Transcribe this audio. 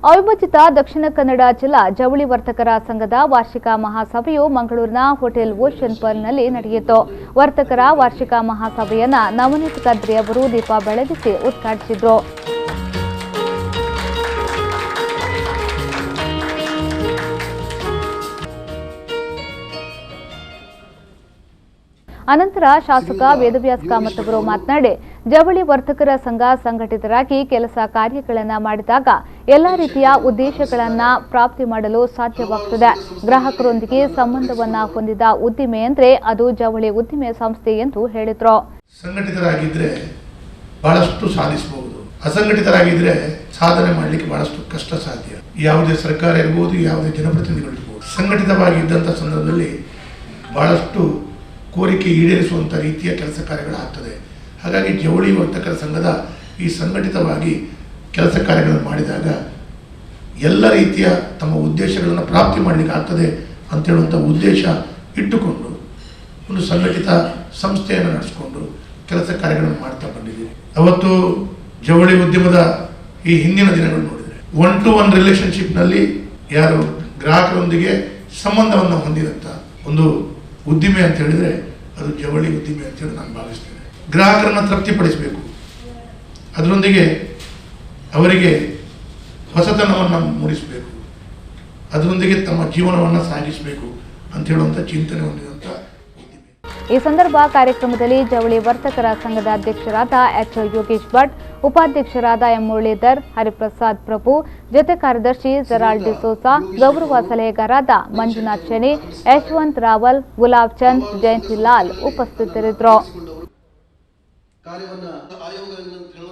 ಅವಿಭಜಿತ ದಕ್ಷಿಣ ಕನ್ನಡ ಜಿಲ್ಲಾ ಜವಳಿ ವರ್ತಕರ ಸಂಘದ ವಾರ್ಷಿಕ ಮಹಾಸಭೆಯು ಮಂಗಳೂರಿನ ಹೋಟೆಲ್ ಓಷನ್ ಪರ್ಲ್ನಲ್ಲಿ ನಡೆಯಿತು. ವರ್ತಕರ ವಾರ್ಷಿಕ ಮಹಾಸಭೆಯನ್ನ ನವನೀತ್ ಕದ್ರಿ ಅವರು ದೀಪ ಬೆಳಗಿಸಿ ಉದ್ಘಾಟಿಸಿದರು. ಅನಂತರ ಶಾಸಕ ವೇದವ್ಯಾಸ್ಕಾಮತ್ ಅವರು ಮಾತನಾಡಿ, ಜವಳಿ ವರ್ತಕರ ಸಂಘ ಸಂಘಟಿತರಾಗಿ ಕೆಲಸ ಕಾರ್ಯಗಳನ್ನು ಮಾಡಿದಾಗ ಎಲ್ಲ ರೀತಿಯ ಉದ್ದೇಶಗಳನ್ನು ಪ್ರಾಪ್ತಿ ಮಾಡಲು ಸಾಧ್ಯವಾಗುತ್ತದೆ. ಗ್ರಾಹಕರೊಂದಿಗೆ ಸಂಬಂಧವನ್ನ ಹೊಂದಿದ ಉದ್ದಿಮೆ ಅಂದ್ರೆ ಅದು ಜವಳಿ ಉದ್ದಿಮೆ ಸಂಸ್ಥೆ ಎಂದು ಹೇಳಿದರು. ಸಂಘಟಿತರಾಗಿದ್ರೆ ಬಹಳಷ್ಟು ಸಾಧಿಸಬಹುದು, ಅಸಂಘಟಿತರಾಗಿದ್ರೆ ಸಾಧನೆ ಮಾಡಲಿಕ್ಕೆ ಬಹಳಷ್ಟು ಕಷ್ಟ ಸಾಧ್ಯ. ಯಾವುದೇ ಸರ್ಕಾರ ಇರಬಹುದು, ಯಾವುದೇ ಜನಪ್ರತಿನಿಧಿಗಳು ಇರಬಹುದು, ಸಂಘಟಿತವಾಗಿ ಇದ್ದಂಥ ಸಂದರ್ಭದಲ್ಲಿ ಬಹಳಷ್ಟು ಕೋರಿಕೆ ಈಡೇರಿಸುವಂಥ ರೀತಿಯ ಕೆಲಸ ಕಾರ್ಯಗಳಾಗ್ತದೆ. ಹಾಗಾಗಿ ಜವಳಿ ವರ್ತಕರ ಸಂಘದ ಈ ಸಂಘಟಿತವಾಗಿ ಕೆಲಸ ಕಾರ್ಯಗಳನ್ನು ಮಾಡಿದಾಗ ಎಲ್ಲ ರೀತಿಯ ತಮ್ಮ ಉದ್ದೇಶಗಳನ್ನು ಪ್ರಾಪ್ತಿ ಮಾಡಲಿಕ್ಕೆ ಆಗ್ತದೆ ಅಂತೇಳುವಂಥ ಉದ್ದೇಶ ಇಟ್ಟುಕೊಂಡು ಒಂದು ಸಂಘಟಿತ ಸಂಸ್ಥೆಯನ್ನು ನಡೆಸಿಕೊಂಡು ಕೆಲಸ ಕಾರ್ಯಗಳನ್ನು ಮಾಡ್ತಾ ಬಂದಿದ್ದೀವಿ. ಅವತ್ತು ಜವಳಿ ಉದ್ಯಮದ ಈ ಹಿಂದಿನ ದಿನಗಳು ನೋಡಿದರೆ 1-to-1 ರಿಲೇಷನ್ಶಿಪ್ನಲ್ಲಿ ಯಾರು ಗ್ರಾಹಕರೊಂದಿಗೆ ಸಂಬಂಧವನ್ನು ಹೊಂದಿದಂಥ ಒಂದು ಉದ್ದಿಮೆ ಅಂತ ಹೇಳಿದರೆ ಅದು ಜವಳಿ ಉದ್ದಿಮೆ ಅಂತೇಳಿ ನಾನು ಭಾವಿಸ್ತೇನೆ. ಗ್ರಾಹಕರನ್ನು ತೃಪ್ತಿಪಡಿಸಬೇಕು, ಅದರೊಂದಿಗೆ ಅವರಿಗೆ ಹೊಸತನವನ್ನು ಮೂಡಿಸಬೇಕು, ಅದರೊಂದಿಗೆ ತಮ್ಮ ಜೀವನವನ್ನು ಸಾಗಿಸಬೇಕು ಅಂತ ಹೇಳುವಂಥ ಚಿಂತನೆ ಹೊಂದಿದಂಥ ಉದ್ದಿಮೆ. ಈ ಸಂದರ್ಭ ಕಾರ್ಯಕ್ರಮದಲ್ಲಿ ಜವಳಿ ವರ್ತಕರ ಸಂಘದ ಅಧ್ಯಕ್ಷರಾದ ಎಚ್ ಯೋಗೇಶ್ ಭಟ್, ಉಪಾಧ್ಯಕ್ಷರಾದ ಎಂ ಮುರಳೀಧರ್, ಹರಿಪ್ರಸಾದ್ ಪ್ರಭು, ಜೊತೆ ಕಾರ್ಯದರ್ಶಿ ಜರಾಲ್ಡ್ ಡಿಸೋಸಾ, ಗೌರವ ಸಲಹೆಗಾರರಾದ ಮಂಜುನಾಥ್ ಶನಿ, ಯಶವಂತ್ ರಾವಲ್, ಗುಲಾಬ್ ಚಂದ್, ಜಯಂತಿ ಲಾಲ್ ಉಪಸ್ಥಿತರಿದ್ದರು.